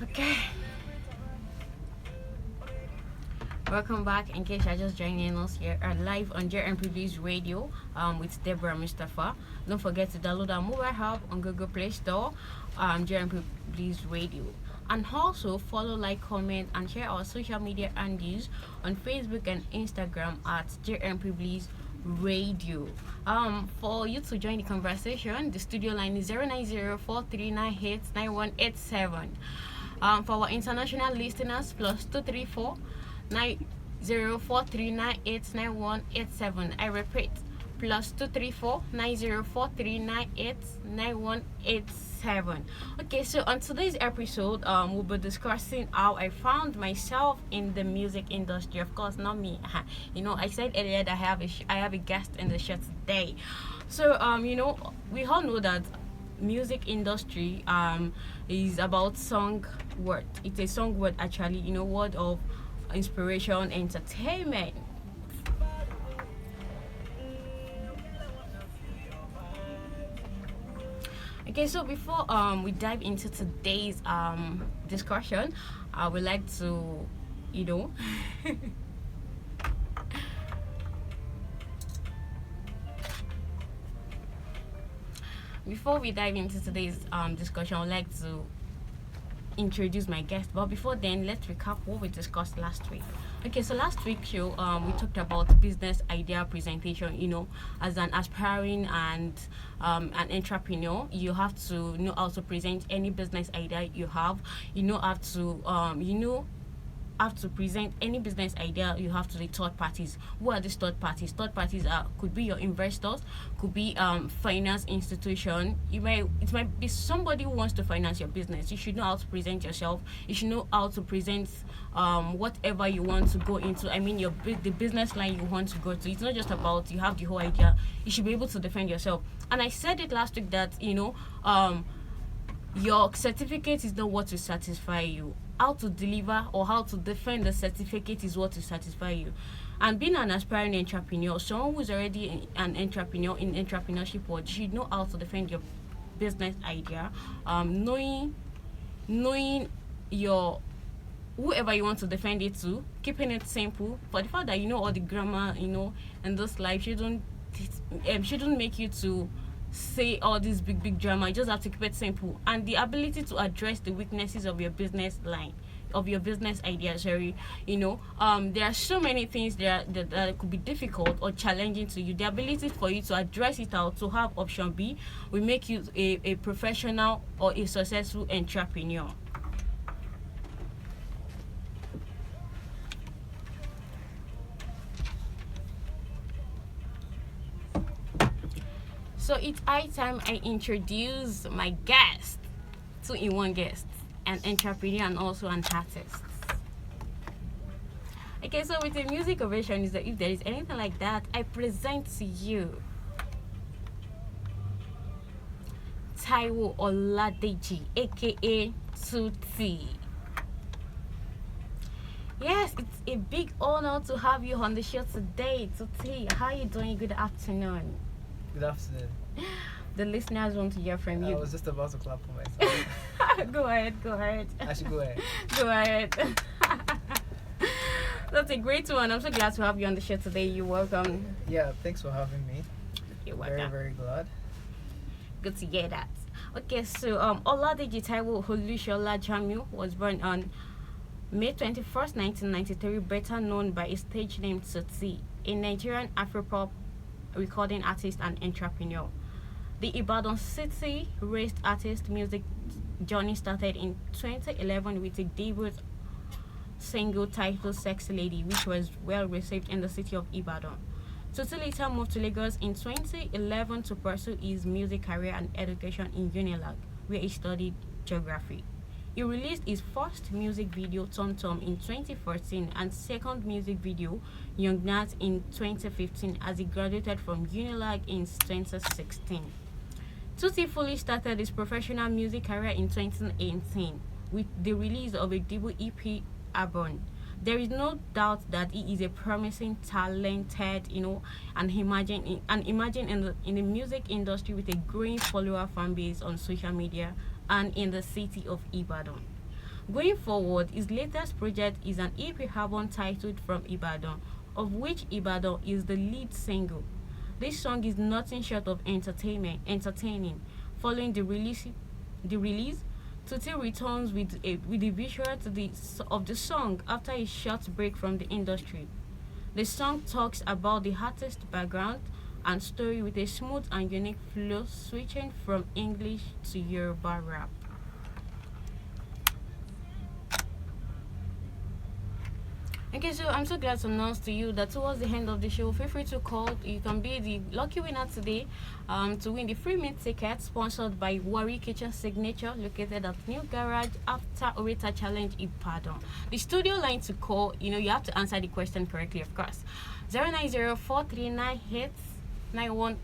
Okay. Welcome back. In case you're just joining us here, live on JMPBliss Radio with Deborah Mustafa. Don't forget to download our mobile app on Google Play Store, JMPBliss Radio. And also follow, like, comment, and share our social media handles on Facebook and Instagram at JMPBliss Radio. For you to join the conversation, the studio line is 09043989187. For our international listeners, plus 234-9043989187. I repeat, plus 234-9043989187. Okay, so on today's episode, we'll be discussing how I found myself in the music industry. Of course, not me. I said earlier that I have a guest in the show today. So, we all know that music industry is about song word. It's a song word actually, word of inspiration, entertainment. Okay, so before we dive into today's discussion, I would like to, before we dive into today's discussion, I would like to introduce my guest. But before then, let's recap what we discussed last week. Okay, so last week's show, we talked about business idea presentation. As an aspiring and an entrepreneur, you have to know how to present any business idea you have. Have to present any business idea you have to the third parties. Who are these third parties? Third parties could be your investors, could be finance institution. It might be somebody who wants to finance your business. You should know how to present yourself. You should know how to present whatever you want to go into. I mean, the business line you want to go to. It's not just about you have the whole idea. You should be able to defend yourself. And I said it last week that your certificate is not what will satisfy you. How to deliver or how to defend the certificate is what will satisfy you. And being an aspiring entrepreneur, someone who's already an entrepreneur in entrepreneurship world, you should know how to defend your business idea. Knowing your whoever you want to defend it to, keeping it simple. For the fact that you know all the grammar, in this life shouldn't make you to say all this big drama. You just have to keep it simple, and the ability to address the weaknesses of your business line, of your business idea. There are so many things that could be difficult or challenging to you. The ability for you to address it out, to have option B, will make you a professional or a successful entrepreneur. So it's high time I introduce my guest, two-in-one guest, an entrepreneur and also an artist. Okay, so with the music ovation, is that if there is anything like that, I present to you Taiwo Oladeji, aka Tuti. Yes, it's a big honor to have you on the show today, Tuti. How are you doing? Good afternoon. Good afternoon. The listeners want to hear from you. I was just about to clap for myself. Go ahead. I should go ahead. Go ahead. That's a great one. I'm so glad to have you on the show today. You're welcome. Yeah, thanks for having me. You're welcome. Very, very glad. Good to hear that. Okay, so Oladeji Taiwo Olushola Jamiu was born on May 21st, 1993, better known by his stage name Tuti, a Nigerian Afropop recording artist and entrepreneur. The Ibadan City raised artist music journey started in 2011 with a debut single titled Sexy Lady, which was well received in the city of Ibadan. Tuti later moved to Lagos in 2011 to pursue his music career and education in Unilag, where he studied geography. He released his first music video, Tom Tom, in 2014 and second music video, Young Nat, in 2015 as he graduated from Unilag in 2016. Tuti fully started his professional music career in 2018 with the release of a debut EP album. There is no doubt that he is a promising, talented, and imagine in the music industry with a growing follower fan base on social media and in the city of Ibadan. Going forward, his latest project is an EP album titled From Ibadan, of which Ibadan is the lead single. This song is nothing short of entertaining. Following the release, Tutti returns with the visual of the song after a short break from the industry. The song talks about the artist's background and story with a smooth and unique flow, switching from English to Yoruba rap. Okay, so I'm so glad to announce to you that towards the end of the show, feel free to call. You can be the lucky winner today to win the free mint ticket sponsored by Warri Kitchen Signature, located at New Garage after Orita Challenge Ibadan. The studio line to call, you have to answer the question correctly, of course. 09043989187.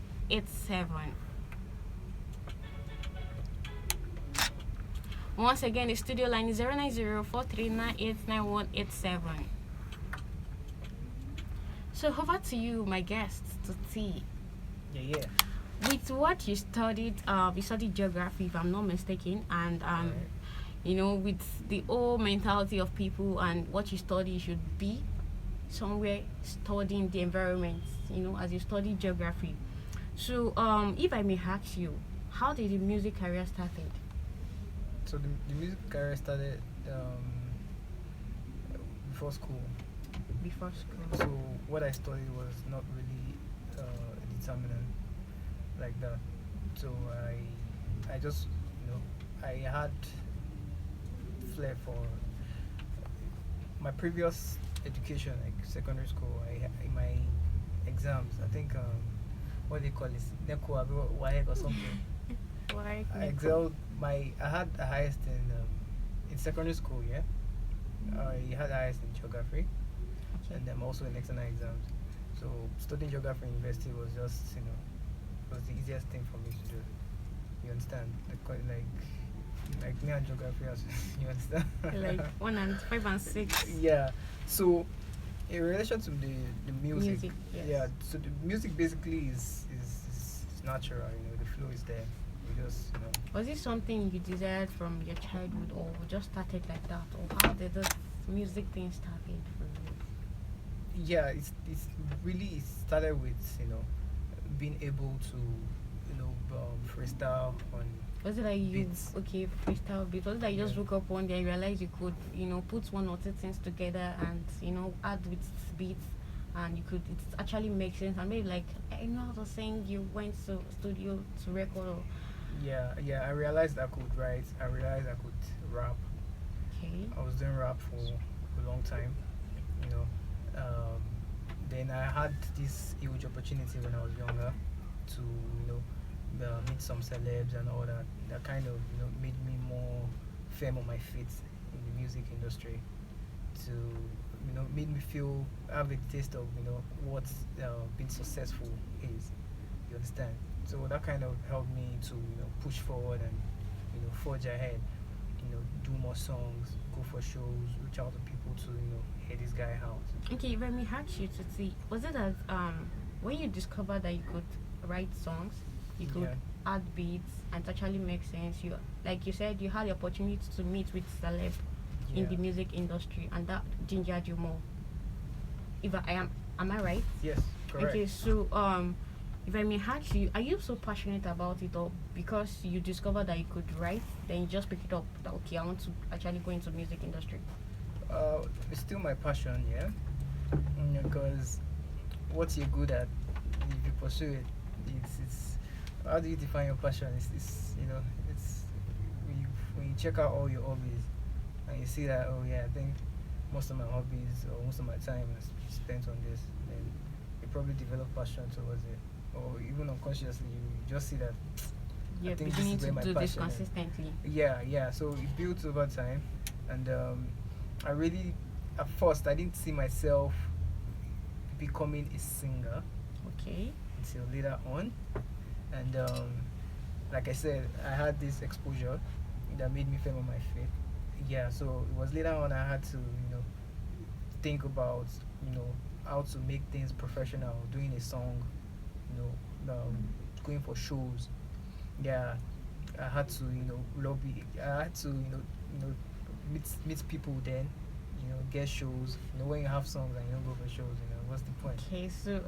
Once again, the studio line is 09043989187. So over to you, my guest, Tutti. Yeah. With what you studied geography, if I'm not mistaken, and with the whole mentality of people and what you study, you should be somewhere studying the environment, as you study geography. So, if I may ask you, how did the music career started? So the music career started before school. Before school. So what I studied was not really determinant like that. So I just I had flair for my previous education, like secondary school. In my exams, I think what they call this NECO WAEC or something. Why? I excelled. I had the highest in secondary school. Yeah, I had the highest in geography, and then also in external exams. So studying geography in university was just was the easiest thing for me to do. You understand? Like me and geography, you understand? Like 1 and 5 and 6. Yeah. So in relation to the music, Yes. yeah. So the music basically is natural. The flow is there. We just Was it something you desired from your childhood, or just started like that, or how did this music thing started for you? Yeah, it's really it started with being able to freestyle on Was it like you beats. freestyle beat? Was it like you just Yeah. woke up one day and realized you could put one or two things together and add with beats, and it actually makes sense, and maybe like I know how to sing, you went to studio to record, or Yeah, I realized I could write. I realized I could rap. okay. I was doing rap for a long time, you know. Then I had this huge opportunity when I was younger to, meet some celebs and all that. That kind of, made me more firm on my feet in the music industry. To, made me have a taste of, what being successful is. You understand? So that kind of helped me to, push forward and, forge ahead. Do more songs, go for shows, reach out to people to, hear this guy out. Okay, let me ask you to see. Was it that when you discovered that you could write songs, you could Yeah. add beats, and it actually makes sense? You, like you said, you had the opportunity to meet with celeb in Yeah. the music industry, and that gingered you more. If am I right? Yes, correct. Okay, so if I may ask you, are you so passionate about it, or because you discovered that you could write, then you just pick it up that okay, I want to actually go into music industry? It's still my passion, yeah. Because what you're good at, if you pursue it, it's how do you define your passion? It's when you check out all your hobbies and you see that, oh yeah, I think most of my hobbies or most of my time is spent on this, then you probably develop passion towards it, or even unconsciously you just see that You're think this beginning is to where my do this passion is. consistently. yeah. So it builds over time, and I really, at first, I didn't see myself becoming a singer Okay. until later on, and like I said, I had this exposure that made me firm on my feet. Yeah, so it was later on I had to, think about, how to make things professional, doing a song, going for shows. Yeah, I had to, lobby. I had to, meet people then, get shows. When you have songs and you don't go for shows, what's the point? Okay, so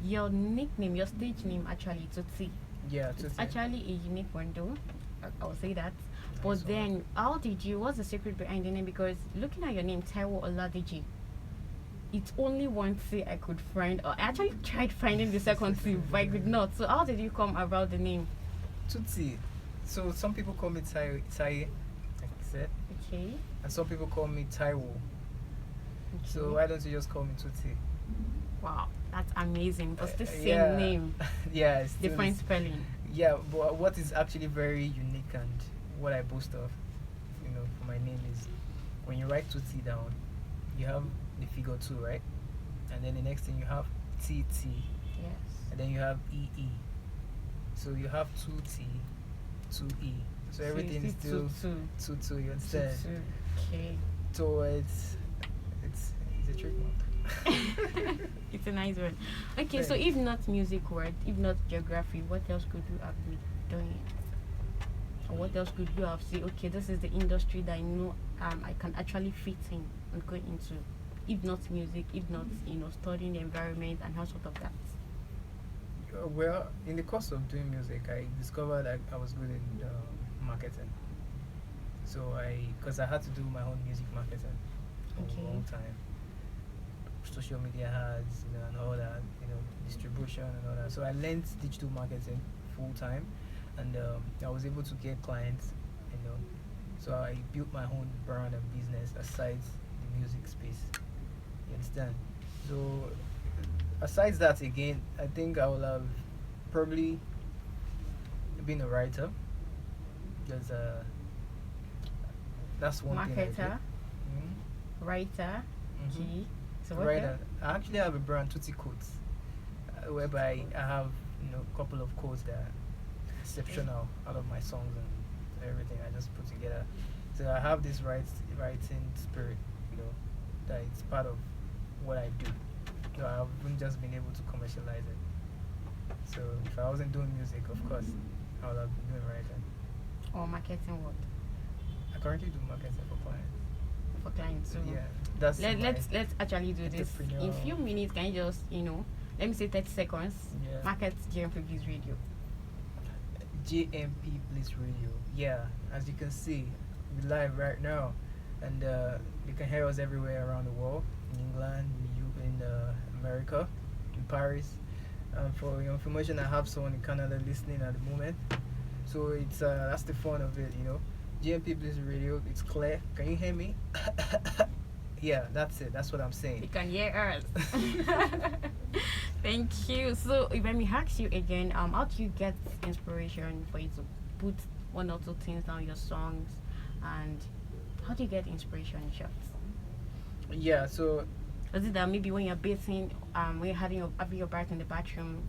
your nickname, your stage name, actually Tutsi. Yeah, It's Tutsi. actually a unique one, though. I'll say that. Nice But one. then, how did you? What's the secret behind the name? Because looking at your name, Taiwo Oladiji, it's only one T I could find. Or I actually tried finding the second T, but I could not. So how did you come about the name? Tutsi. So some people call me Tai, like I said, Okay. and some people call me Taiwo. So okay. why don't you just call me Tutsi? Wow, that's amazing. But the same Yeah. name, Yeah, it's still different the spelling. Yeah, but what is actually very unique and what I boast of, for my name is when you write Tutsi down, you have the figure 2, right? And then the next thing you have TT, Yes. and then you have EE. So you have 2T, 2E. So everything is still two. 2, you understand? Okay. So it's a trademark. It's a nice one. Okay, so Thanks. if not music word, if not geography, what else could you have been doing? Or what else could you have said, okay, this is the industry that I know I can actually fit in and go into? If not music, if not, studying the environment and how sort of that. Well, in the course of doing music, I discovered I was good in marketing. So because I had to do my own music marketing for Okay. a long time. Social media ads, and all that, distribution and all that. So I learned digital marketing full time, and I was able to get clients, So I built my own brand and business aside the music space. You understand? So aside that, again, I think I will have probably been a writer. Because that's one thing I did. Marketer, Mhm. writer, Mhm. key. So what Right. else? I actually have a brand, Tutsi Quotes, whereby I have a couple of quotes that are exceptional out of my songs and everything I just put together. So I have this writing spirit, that it's part of what I do. So I haven't just been able to commercialize it. So if I wasn't doing music, of course, I would have been doing writing. Or marketing what? I currently do marketing for clients. For clients. So Yeah, that's let's actually do this. In entrepreneurial- few minutes, can you just, let me say 30 seconds. Yeah. Market JMPBliss Radio. JMPBliss Radio. Yeah, as you can see, we're live right now, and you can hear us everywhere around the world, in England, in America, in Paris. For your information, I have someone in Canada listening at the moment, so it's that's the fun of it, JMPBliss Radio. It's clear. Can you hear me? Yeah, that's it. That's what I'm saying. You can hear us. Thank you. So if I may ask you again, how do you get inspiration for you to put one or two things down your songs, and how do you get inspiration in short? Yeah, so Is it that maybe when you're bathing, when you're having your bath in the bathroom,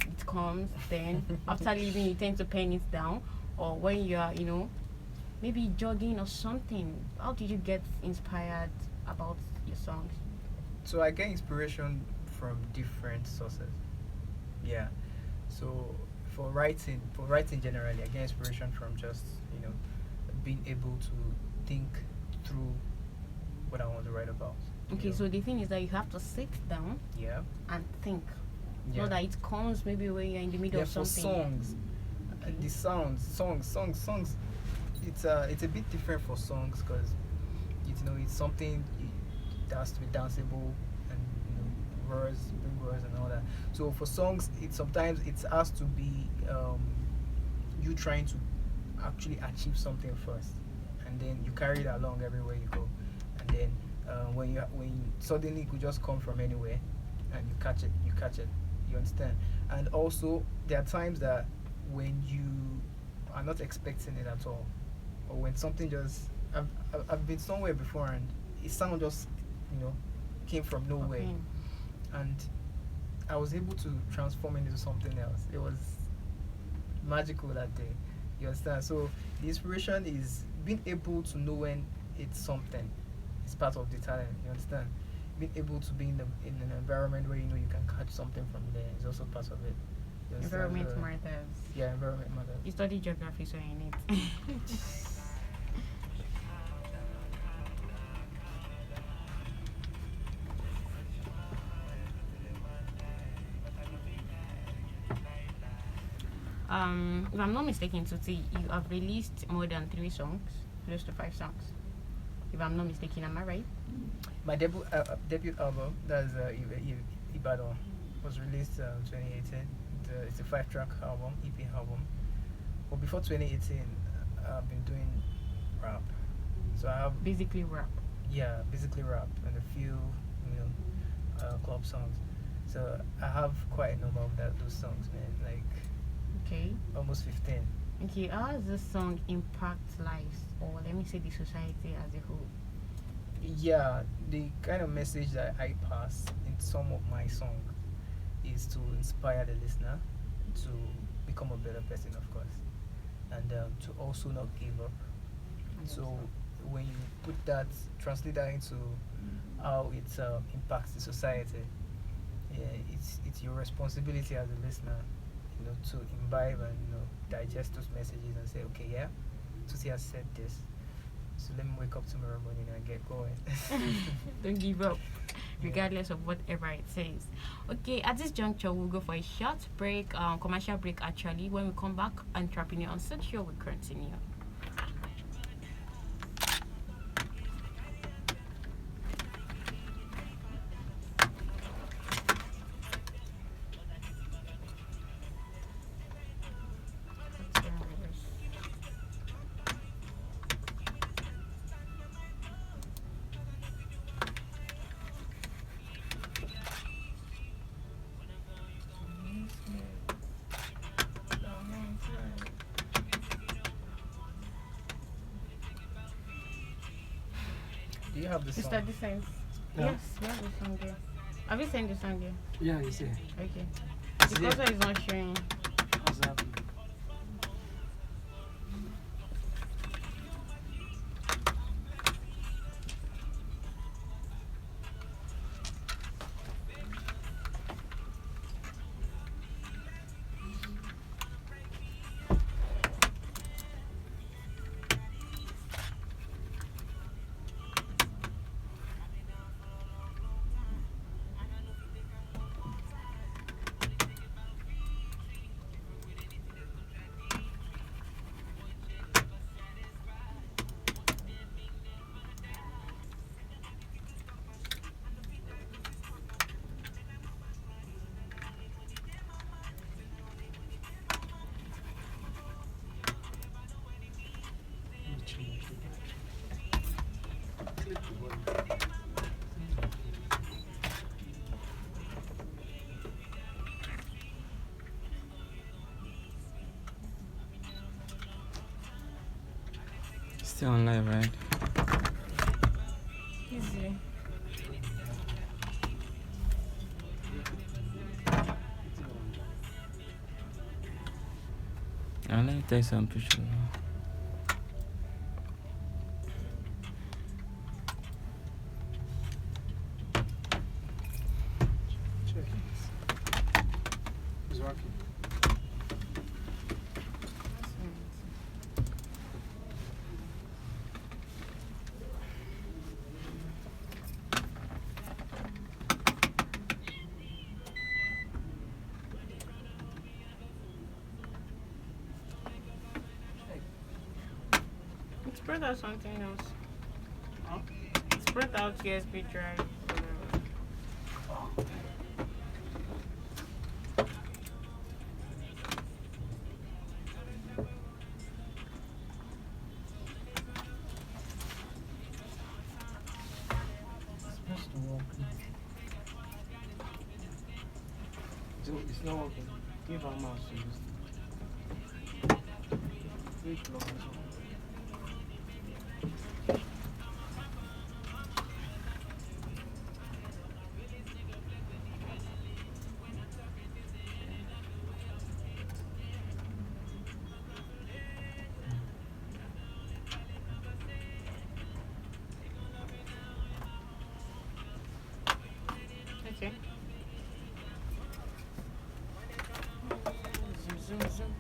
it comes, then after leaving you tend to pen it down, or when you're maybe jogging or something? How did you get inspired about your songs? So I get inspiration from different sources. Yeah. So for writing generally, I get inspiration from just being able to think through what I want to write about. Okay, so the thing is that you have to sit down Yeah. and think. Yeah. Not that it comes maybe when you're in the middle Yeah, of for something. songs, Okay. the songs. It's a bit different for songs because it's something that has to be danceable and big words and all that. So for songs, sometimes it has to be you trying to actually achieve something first, and then you carry it along everywhere you go, and then when suddenly it could just come from anywhere, and you catch it. You understand? And also there are times that when you are not expecting it at all, or when something just I've been somewhere before and it sound just came from nowhere, Okay. and I was able to transform it into something else. It was magical that day. You understand? So the inspiration is being able to know when it's something. It's part of the talent. You understand? Being able to be in an environment where you can catch something from there is also part of it. You understand? Environment So, matters. yeah, environment matters. You study geography, so you need. if I'm not mistaken, Tuti, you have released more than 3 songs, close to 5 songs. If I'm not mistaken, am I right? My debut album, that's Ibadan, was released 2018. It's a 5-track album, EP album. But before 2018, I've been doing rap. So I have Basically rap. basically rap and a few club songs. So I have quite a number of those songs, man. Like Okay. almost 15. Okay, how does this song impact lives, or let me say the society as a whole? Yeah, the kind of message that I pass in some of my songs is to inspire the listener to become a better person, of course, and to also not give up. So when you translate that into how it impacts the society, yeah, it's your responsibility as a listener, to imbibe and digest those messages and say, okay, yeah, Tuti has said this, so let me wake up tomorrow morning and get going. Don't give up, Yeah. regardless of whatever it says. Okay, at this juncture, we'll go for a short break, commercial break actually. When we come back, Entrepreneur on Set Show will continue. Do you have the song? Mr. Defense. Yeah. Yes, we have the song here. Have you sent the song here? Yeah, you see. Okay. It's The there. cursor is not showing. What's happening? Click the button. Still on live, right? Easy. I'll let you take some pictures. Check it. It's working. Spread out something else. Huh? Spread out USB drive. It's supposed to work. It's not working. Give our mouse to this. Wait, plug this one. Okay. Zoom, zoom, zoom.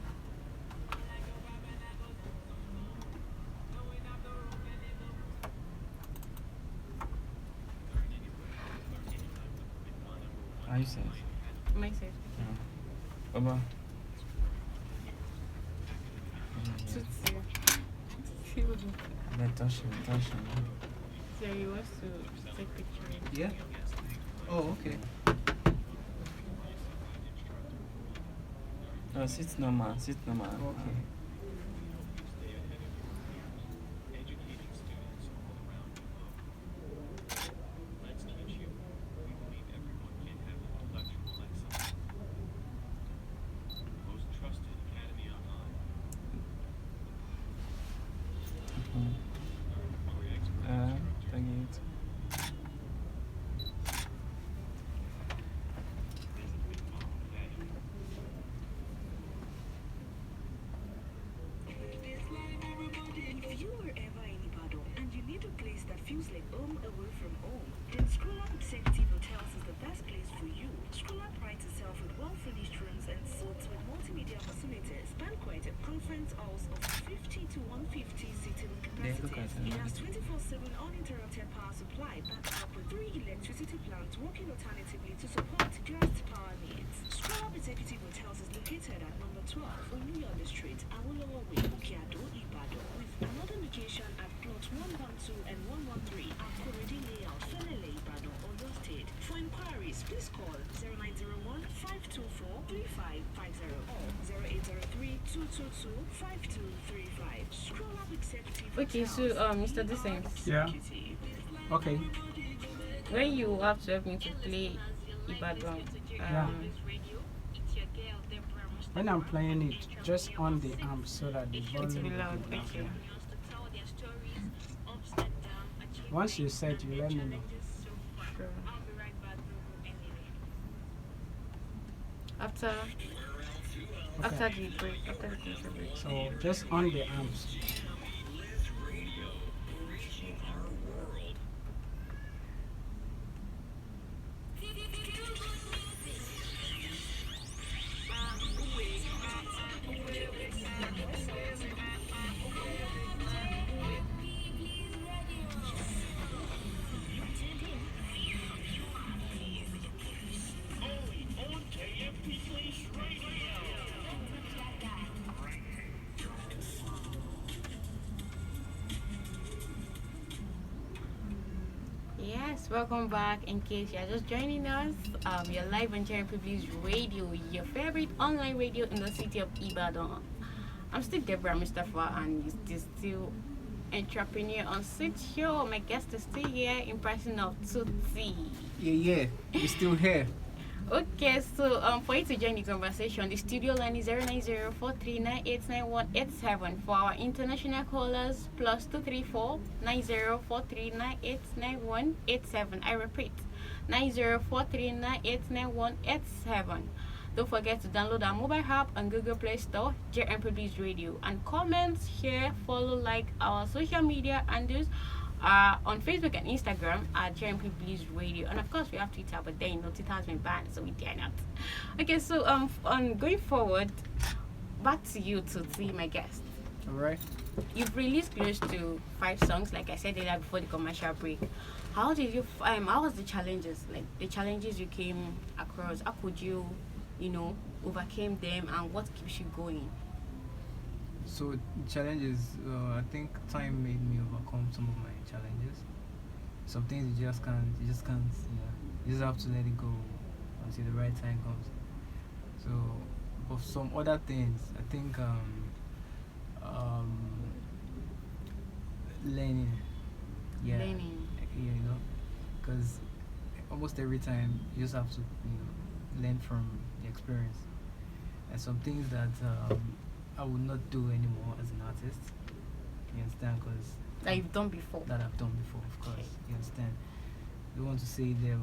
Are you safe? Am I safe? Baba. Then touch him. So he wants to take picture. Yeah. Oh, okay. No, sit normal. Okay. Thank you. If you were ever in Ibadan and you need a place that feels like home away from home, then Scroll Up Executive Hotels is the best place for you. Scroll Up prides itself with well-furnished rooms and suites with multimedia facilities, banquet and conference halls of 50 to 150 seating capacities. It has 24/7 uninterrupted power supply backed up with 3 electricity plants working alternatively to support guest power needs. Scroll Up Executive Hotels is located at number 12 Oluyole Street, Awolowo Way, Okeado, Ibadan, with another location at plot 112 and 113 Akorede Layout, Felele, Ibadan, Oyo State. For inquiries, please call 0901 524 3550 or 0803 222 5235. Scroll Up Executive Okay, so Hotels. Mr. Decent, Yeah. Okay. when you have to help me to play Ibadan, When I'm playing it, just on the amp so that the it volume will be will loud. be Thank you. Once you set, you let me know. Sure. After the break, after the commercial break. So just on the amps. Yes, welcome back. In case you're just joining us, you're live on JMPBliss Radio, your favorite online radio in the city of Ibadan. I'm still Deborah Mustafa, and it's still entrepreneur on Sit Show. My guest is still here in person of Tutsi. Yeah. We're still here. Okay, so for you to join the conversation, the studio line is 09043989187. For our international callers, +2349043989187. I repeat, 9043989187. Don't forget to download our mobile app on Google Play Store, JMPBliss Radio, and comment, share, follow, like our social media handles. On Facebook and Instagram at JMPBliss Radio, and of course we have Twitter, but then Twitter has been banned, so we dare not. Okay, so on going forward, back to you to see my guest. All right. You've released close to 5 songs, like I said earlier before the commercial break. How did you? How was the challenges? Like the challenges you came across. How could you, overcame them, and what keeps you going? So challenges, I think time made me overcome some of my challenges. Some things you just can't, you just have to let it go until the right time comes. So, but some other things, I think learning. Yeah. Learning. Because almost every time you just have to, learn from the experience. And some things that I would not do anymore as an artist. You understand? Because That you've done before. that I've done before, of course. You understand? Don't want to say there.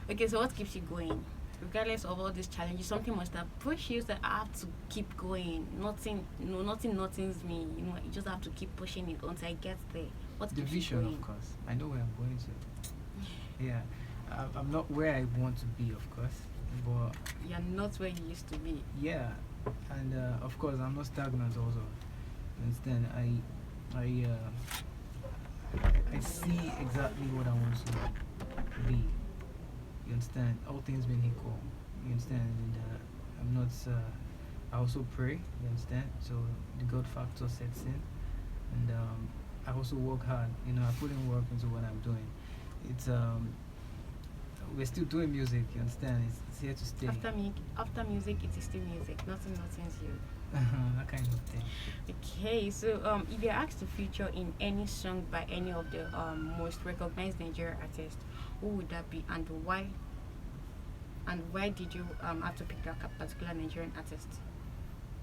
Okay, so what keeps you going? Regardless of all these challenges, something must have pushed you that I have to keep going. Nothing's me. You just have to keep pushing it until I get there. What The keeps you vision, going? of course. I know where I'm going to. Yeah. I'm not where I want to be, of course. But You're not where you used to be. yeah. And of course, I'm not stagnant also. You understand? I see exactly what I want to be. You understand? All things being equal. You understand? And I'm not I also pray. You understand? So the God factor sets in, and I also work hard. I put in work into what I'm doing. It's we're still doing music. You understand? It's here to stay. After music, it is still music. Nothing's you. That kind of thing. Okay, so if you're asked to feature in any song by any of the most recognized Nigerian artists, who would that be and why? And why did you have to pick that particular Nigerian artist?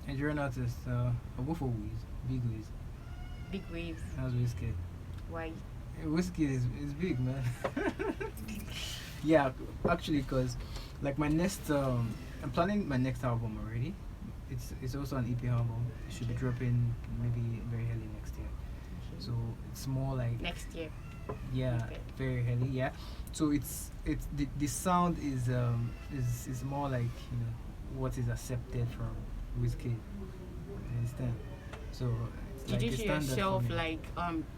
Nigerian artist, I'll go for Wiz. Big Wiz. Big Waves. That's Whiskey. Why? Whiskey is big, man. Yeah, actually, because like my next, I'm planning my next album already. It's also an EP album. It should be dropping maybe very early next year. So it's more like Next year. yeah, Okay. very early. Yeah. So it's the sound is more like what is accepted from Whiskey. You understand? So it's Did like you a see standard for yourself me. like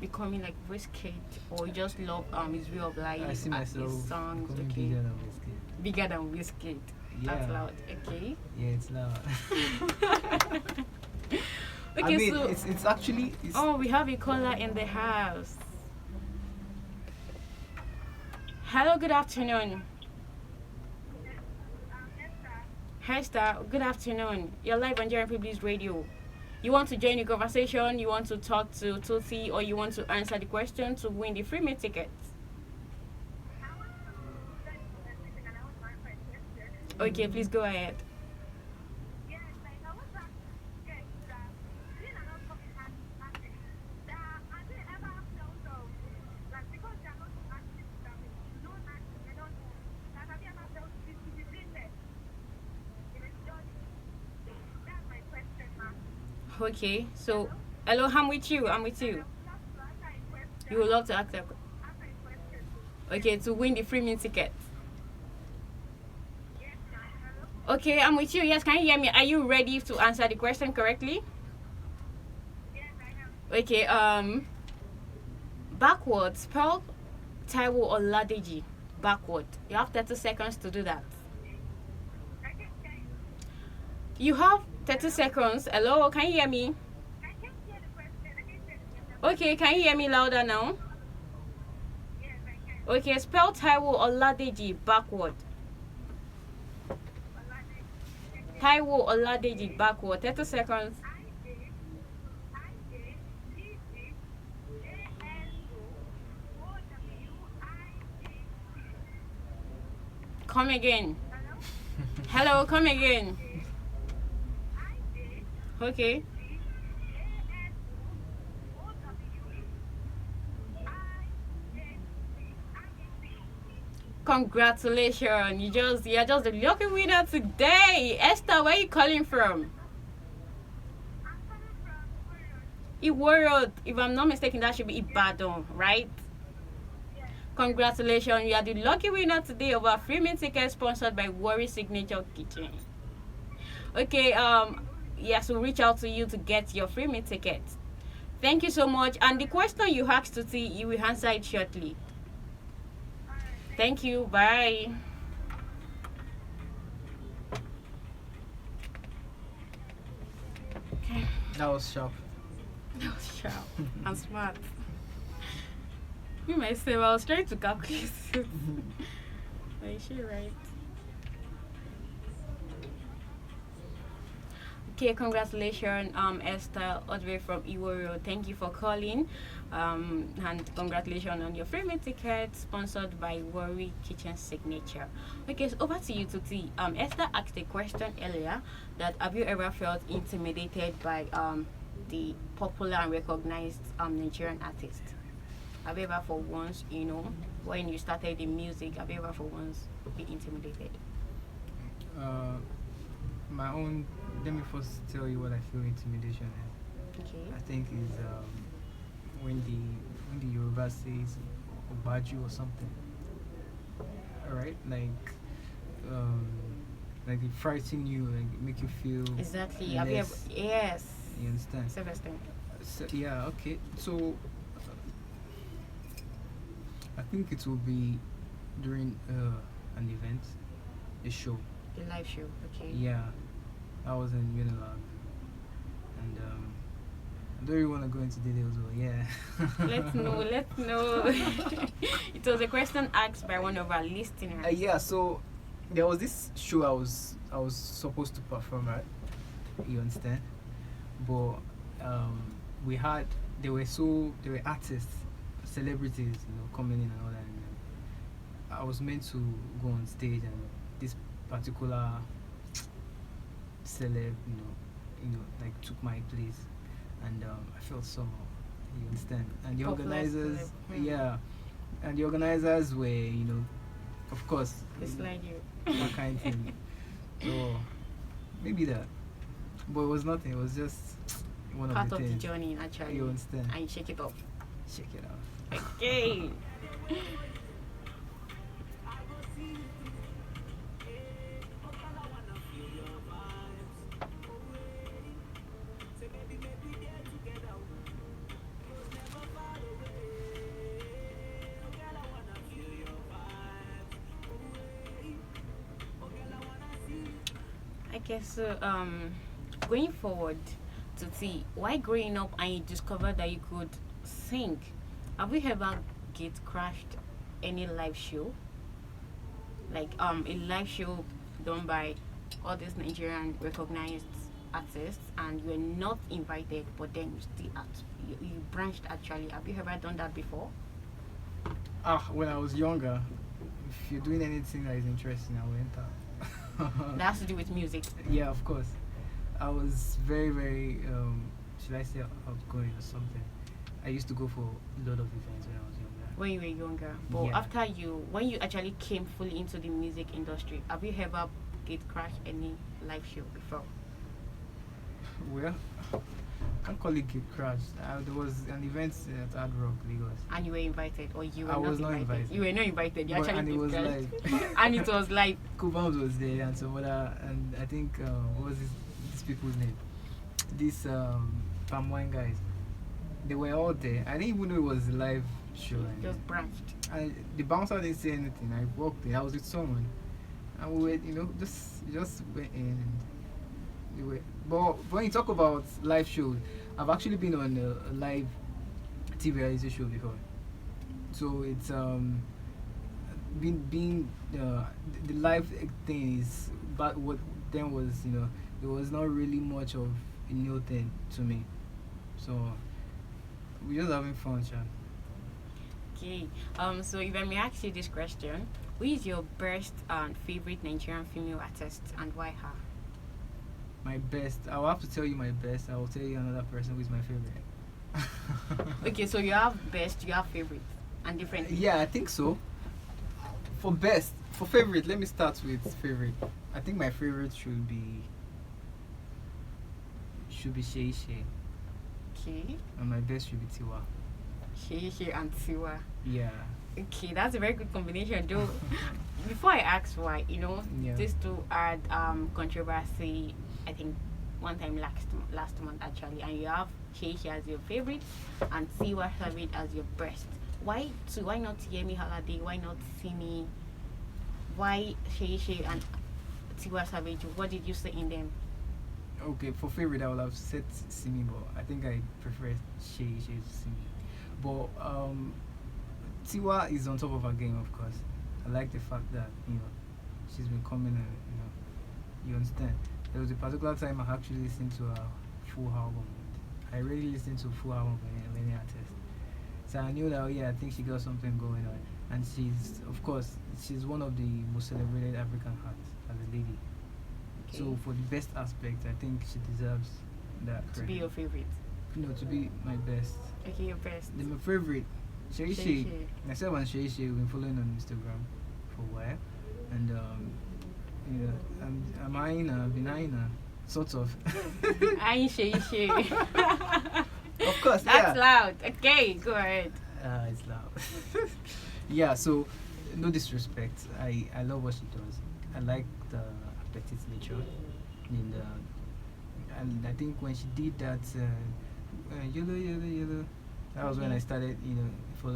becoming like Wizkid, or you just love his way of life I see and myself his songs? becoming Okay, bigger than Whiskey. bigger than Wizkid. That's Yeah. loud. Okay. Yeah, it's loud. Okay, I mean, so it's actually oh, we have a caller in the house. Hello, good afternoon. Hester, good afternoon. You're live on JMPBliss Radio. You want to join the conversation, you want to talk to Tuti, or you want to answer the question to win the free meal tickets? Okay, please go ahead. Okay, so hello, I'm with you. You would love to ask that. Okay, to win the free meal ticket. Okay, I'm with you. Yes, can you hear me? Are you ready to answer the question correctly? Okay, backward, spell Taiwo Oladeji backward. You have 30 seconds to do that. You have 30 seconds. Hello, can you hear me? Okay, can you hear me louder now? Okay, spell Taiwo Oladeji backward. Taiwo Oladeji backward. 30 seconds. Come again. Hello, come again. Okay. Congratulations. You're just the lucky winner today. Esther, where are you calling from? Iworo. If I'm not mistaken, that should be Ibadan, right? Congratulations. You are the lucky winner today of our free meal ticket sponsored by Worry Signature Kitchen. Okay, yes, we'll reach out to you to get your free meal ticket. Thank you so much. And the question you asked to see, you will answer it shortly. Thank you. Bye. Okay. that was sharp. That was sharp and smart. Me myself, I was trying to calculate it. Is she right? Okay, congratulations, Esther, all the way from Iworo. Thank you for calling. And congratulations on your free meal ticket sponsored by Worry Kitchen Signature. Okay, so over to you, Tuti. Esther asked a question earlier that have you ever felt intimidated by the popular and recognized Nigerian artist? Have you ever for once, when you started in music, have you ever for once been intimidated? My own. Let me first tell you what I feel intimidation is. Okay. I think is when the Yoruba says Obaju or something. Alright, like they frighten you, like make you feel Exactly. Have you ever? less. Yes. You understand? Self-esteem. So, yeah. Okay. So I think it will be during an event, a show. The live show. Okay. Yeah. I was in Unilag, and I don't really want to go into details, but yeah. Let's know. It was a question asked by one of our listeners. Yeah, so there was this show I was supposed to perform at. You understand? But we had there were artists, celebrities, coming in and all that. And I was meant to go on stage, and this particular celeb, like took my place, and I felt somehow. You understand? And the Popular organizers, celeb. yeah, and the organizers were, of course, It's like you. that kind of thing. So maybe that, but it was nothing. It was just one Part of the of the things. journey, actually. You understand? And you shake it up. Check it out. Okay. I guess going forward to see why growing up and you discovered that you could sing. Have you ever get crashed any live show? Like a live show done by all these Nigerian recognized artists and you were not invited, but then you still you branched actually. Have you ever done that before? When I was younger, if you're doing anything that is interesting, I will enter. That has to do with music. Yeah, of course. I was very, very, should I say outgoing or something? I used to go for a lot of events when I was younger. When you were younger, but Yeah. when you actually came fully into the music industry, have you ever get crashed any live show before? Well, I can't call it get crashed. There was an event at Hard Rock, Lagos. And you were invited, or you were I was not invited? invited. You were not invited. You But- actually and it get was crashed. live. And it was live. Kubams was there and some other, and I think, what was these people's name? These palm wine guys. They were all there. I didn't even know it was a live show. Just branched. And the bouncer didn't say anything. I walked in. I was with someone, and we were, just went in. And they were. But when you talk about live shows, I've actually been on a live TV reality show before. So it's being the live thing is, but what then was, it was not really much of a new thing to me. So we're just having fun, Sean. Okay. So if I may ask you this question, who is your best and favorite Nigerian female artist, and why her? My best. I will have to tell you my best. I will tell you another person who is my favorite. Okay, so you have best, you have favorite, and different. Yeah, I think so. For favorite, let me start with favorite. I think my favorite should be Shay Shay, Okay. and my best should be Tiwa. Shay and Siwa. Yeah. Okay, that's a very good combination, though. Before I ask why, Yeah. these two had controversy. I think one time last month actually, and you have Shay as your favorite and Siwa Savage as your best. Why not Yemi Holiday? Why not Simi? Why Shay and Tiwa Savage? What did you say in them? Okay, for favorite, I would have said Simi, but I think I prefer Shay to Simi. But Tiwa is on top of her game, of course. I like the fact that she's been coming and you understand. There was a particular time I actually listened to her full album. I really listened to a full album of any artist. So I knew that I think she got something going on, and she's one of the most celebrated African artists as a lady. Okay. So for the best aspect, I think she deserves that To be credit. your favorite. To be my best. Okay, your best. Then my favorite, Shay Shay Shay. Shay. Myself and Shay Shay, we've been following on Instagram for a while, and I'm eyeing her, been eyeing her, sort of. I ain't Shay. Of course, That's yeah. loud. Okay, go ahead. It's loud. Yeah, so no disrespect. I love what she does. I like the petite nature, and I think when she did that, yellow, that was when I started, for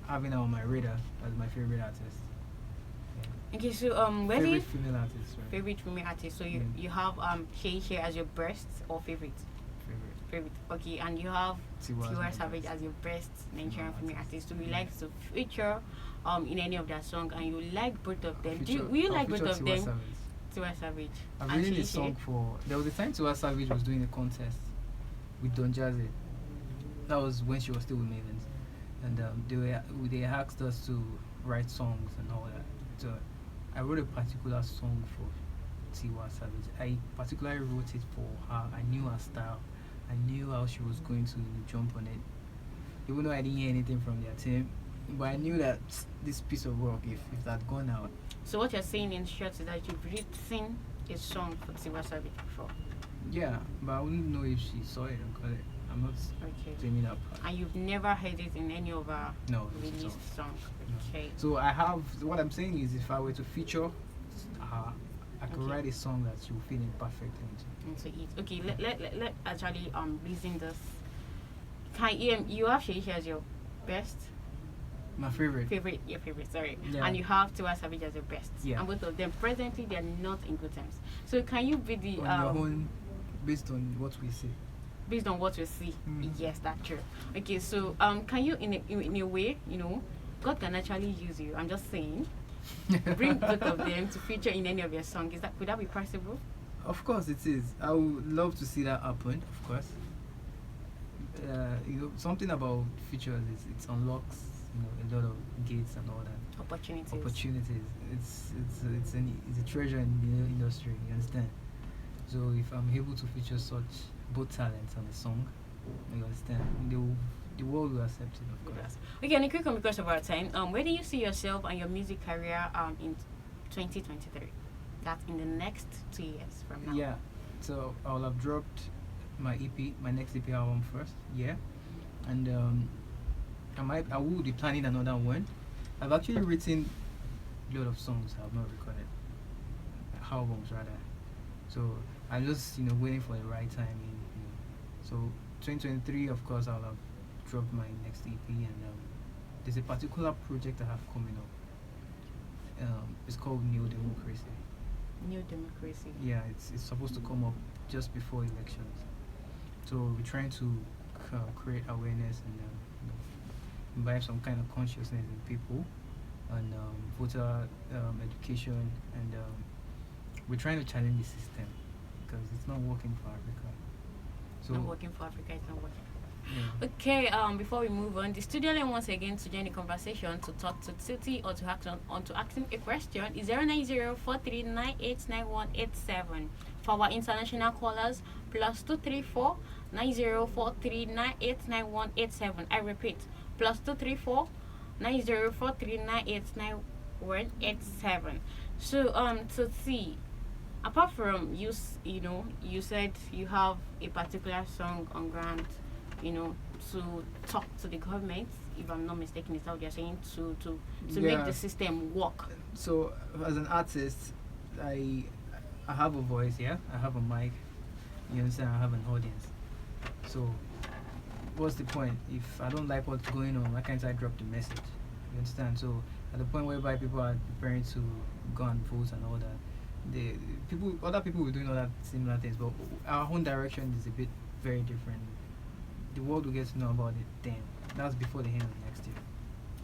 having her on my radar as my favorite artist. Okay, so where do Favorite you female artist, right? favorite female artist? So you Mm. you have Shay Shay as your best or favorite? Favorite. Favorite. Okay, and you have Tiwa Tiwa my Savage best. as your best Nigerian female artist. So you Yeah. like to feature in any of their song, and you like both of them. Will you I'll like both feature of Tiwa them? Savage. Tiwa Savage. I've and written Shay a song Shay. for. There was a time Tiwa Savage was doing a contest with Don Jazzy. That was when she was still with Mavens, and they asked us to write songs and all that. So I wrote a particular song for Tiwa Savage. I particularly wrote it for her. I knew her style. I knew how she was going to jump on it. Even though I didn't hear anything from their team, but I knew that this piece of work, if that had gone out, So what you're saying in short is that you've written a song for Tiwa Savage before. yeah, but I wouldn't know if she saw it or got it. I'm not Okay. claiming that part. And you've never heard it in any of our No, released song. Okay. So I have. What I'm saying is, if I were to feature her, I could Okay. write a song that she will fit in perfectly into. Into it. Okay, let actually reason this. Can you have Shay Shay as your best My favorite. your favorite, sorry. Yeah. And you have Tiwa Savage as your best. Yeah. And both of them presently they're not in good terms. So can you be the On your own, based on what we see. based on what we see? Mm. Yes, that's true. Okay, so can you in a way, God can actually use you. I'm just saying, bring both of them to feature in any of your songs. Could that be possible? Of course it is. I would love to see that happen. Of course. Something about features is it unlocks a lot of gates and all that. Opportunities. It's a treasure in the industry. You understand? So if I'm able to feature such both talents on a song, you understand, the world will accept it, of course. Okay, and a quick one because of our time. Where do you see yourself and your music career in 2023? That's in the next 2 years from now. Yeah. So I'll have dropped my EP, my next EP album first. Yeah. And I will be planning another one. I've actually written a lot of songs I have not recorded. Albums rather. So I'm just waiting for the right timing. So 2023, of course, I'll have dropped my next EP, and there's a particular project I have coming up. It's called New Democracy. New Democracy. Yeah, it's supposed to come up just before elections. So we're trying to create awareness and imbibe some kind of consciousness in people, and voter education, and we're trying to challenge the system because it's not working for Africa. So Not working for Africa, it's not working. yeah. Okay, before we move on, the studio line once again to join the conversation, to talk to Tuti or to ask to ask him a question is 09043989187. For our international callers, +234 9043989187. I repeat, +234 9043989187. So Tuti, apart from you said you have a particular song on ground, to talk to the government, if I'm not mistaken, is that what you're saying, to make Yeah. the system work. So as an artist, I have a voice, yeah. I have a mic. You understand? I have an audience. So what's the point if I don't like what's going on? Why can't I drop the message? You understand? So at the point whereby people are preparing to go and vote and all that, other people will doing all that similar things, but our own direction is a bit very different. The world will get to know about it then. That's before the end of next year.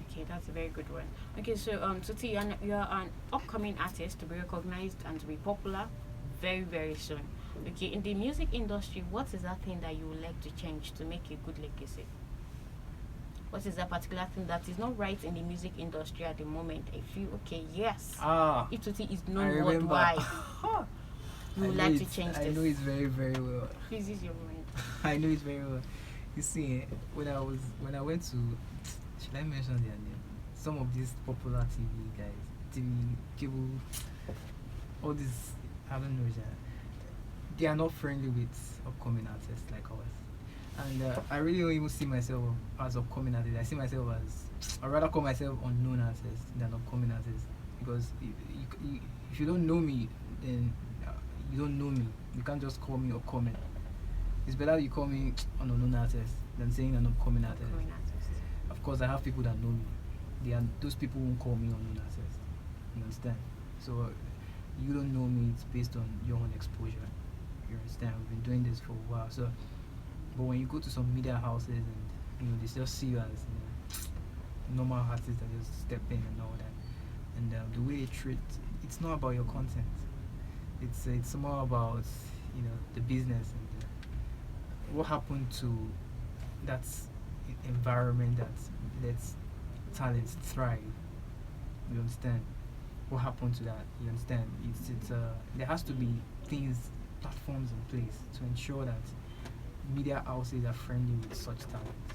Okay, that's a very good one. Okay, so Tuti, you are an upcoming artist to be recognized and to be popular very, very soon. Okay, in the music industry, what is that thing that you would like to change to make a good legacy? What is that particular thing that is not right in the music industry at the moment? I feel okay, yes. If Tuti is I known remember. worldwide, you would I know like to it- change I this. know it very, very well. Please use your mind. I know it very well. You see, when I went to, should I mention their name? Some of these popular TV guys, TV cable, all these, I don't know, they are not friendly with upcoming artists like us. And I really don't even see myself as upcoming artist. I see myself as, I'd rather call myself unknown artist than upcoming artist, because if you don't know me, then you don't know me. You can't just call me upcoming. It's better you call me an unknown artist than saying an upcoming artist. Upcoming artist. Of course, I have people that know me. Those people won't call me unknown artist. You understand? So you don't know me. It's based on your own exposure. You understand? We've been doing this for a while. So, but when you go to some media houses and they just see you as normal artists that just step in and all that, and the way they treat, it's not about your content. It's more about the business and what happened to that environment that lets talents thrive. You understand? What happened to that? You understand? It's there has to be platforms in place to ensure that media houses are friendly with such talents.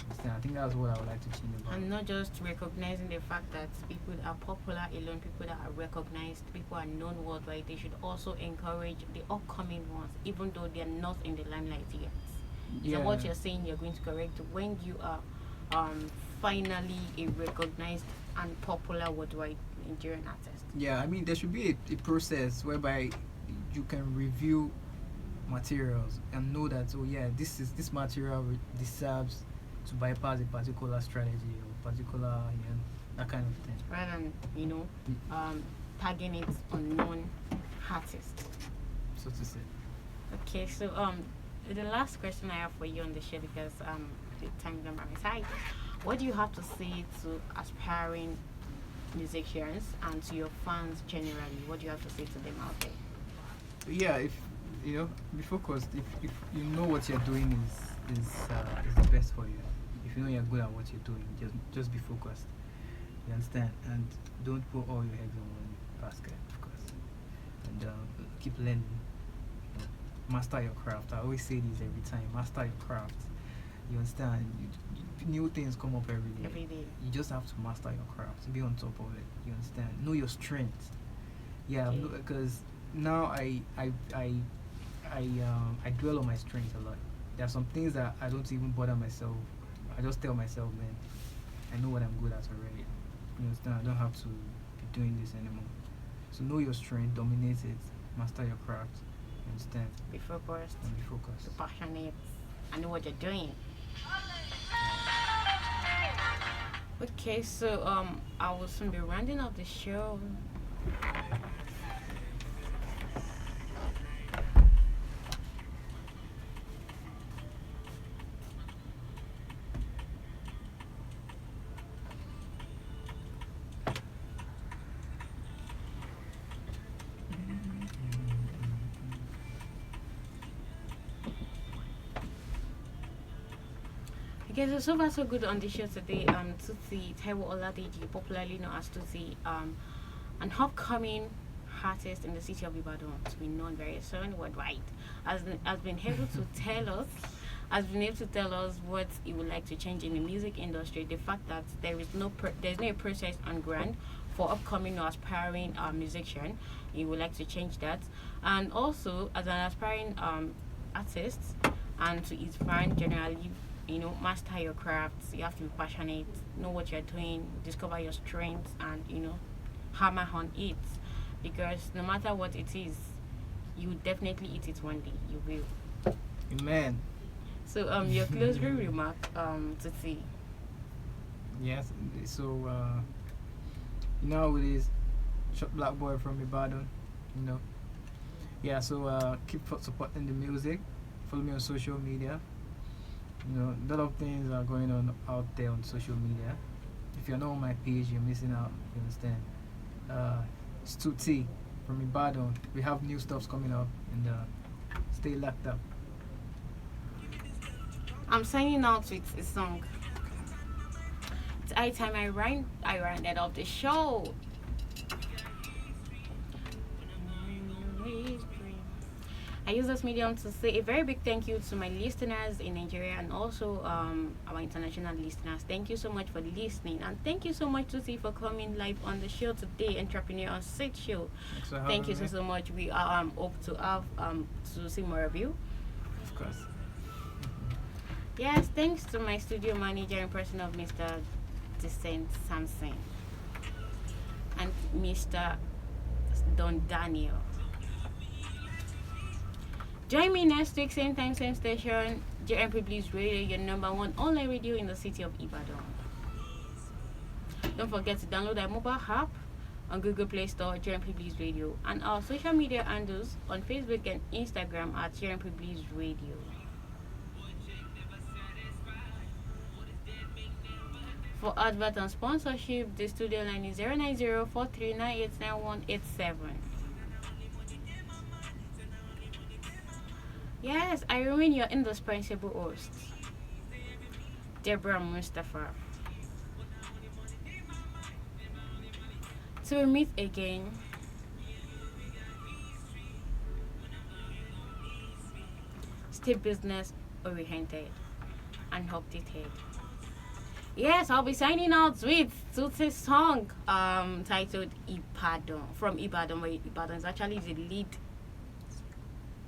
Understand? I think that's what I would like to change about. And not just recognizing the fact that people are popular alone, people that are recognized, people are known worldwide. They should also encourage the upcoming ones, even though they are not in the limelight yet. Yeah. So what you're saying, you're going to correct when you are finally a recognized and popular worldwide Nigerian artist. Yeah, I mean there should be a process whereby you can review materials and know that this material deserves to bypass a particular strategy or particular that kind of thing. Rather than tagging it unknown artists. So to say. Okay, so the last question I have for you on the show, because the time is on my side. What do you have to say to aspiring musicians and to your fans generally? What do you have to say to them out there? Yeah, if be focused. If you know what you're doing is the best for you. If you know you're good at what you're doing, just be focused. You understand? And don't put all your eggs in one basket, of course. And keep learning. Master your craft. I always say this every time. Master your craft. You understand? New things come up every day. Every day. You just have to master your craft. Be on top of it. You understand? Know your strengths. Yeah, because now I dwell on my strengths a lot. There are some things that I don't even bother myself. I just tell myself, man, I know what I'm good at already. You understand? I don't have to be doing this anymore. So know your strength, dominate it, master your craft. You understand? Be focused. And be focused. Be passionate. I know what you're doing. Okay, so I will soon be rounding up the show. Okay, so far so good on the show today. Tutsi Taiwo Oladeji, popularly known as Tutsi, an upcoming artist in the city of Ibadan, to be known very soon worldwide, has been able to tell us what he would like to change in the music industry. The fact that there's no process on ground for upcoming or aspiring musician, he would like to change that. And also, as an aspiring artist, and to his fans generally, master your crafts. You have to be passionate, know what you're doing, discover your strengths, and hammer on it, because no matter what it is, you will definitely eat it one day. You will. Amen. So your closing remark to see. Yes. So with this short black boy from Ibadan, yeah. So keep supporting the music. Follow me on social media. A lot of things are going on out there on social media. If you're not on my page, you're missing out. You understand? It's 2T from Ibadan. We have new stuffs coming up, and stay locked up. I'm signing out with a song. It's high time I rounded up the show. I use this medium to say a very big thank you to my listeners in Nigeria and also our international listeners. Thank you so much for listening, and thank you so much Tusi for coming live on the show today, Entrepreneur on Set Show. Thank you so much. We hope to have to see more of you. Of course. Yes, thanks to my studio manager in person of Mr. Descent Samson and Mr. Don Daniel. Join me next week, same time, same station, JMPBliss Radio, your number one online radio in the city of Ibadan. Don't forget to download our mobile app on Google Play Store, JMPBliss Radio, and our social media handles on Facebook and Instagram at JMPBliss Radio. For advert and sponsorship, the studio line is 09043989187. Yes, I remain your indispensable host, Deborah Mustafa. Till we meet again, stay business oriented and updated. Yes, I'll be signing out with Tutsi's song titled Ibadan, from Ibadan, where Ibadan is actually the lead.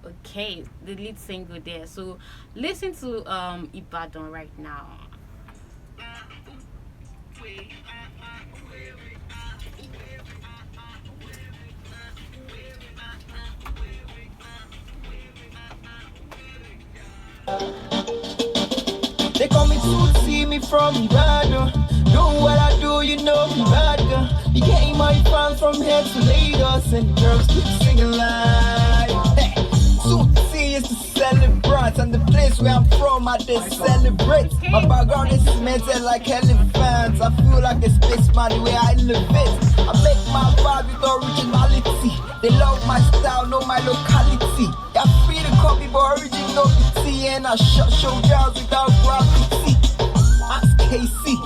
Okay, the lead single there. So listen to Ibadan right now. They call me to see me from Ibadan. Do what I do, you know me bad girl. You getting my fans from here to Lagos, and girls keep singing like hey. Suit is the celebrant, and the place where I'm from, I just celebrate. My background is cemented like elephants. I feel like a spaceman the way I live it. I make my vibe with originality. They love my style, know my locality. You're free to copy, but originality. And I shut showdowns without gravity. Ask KC.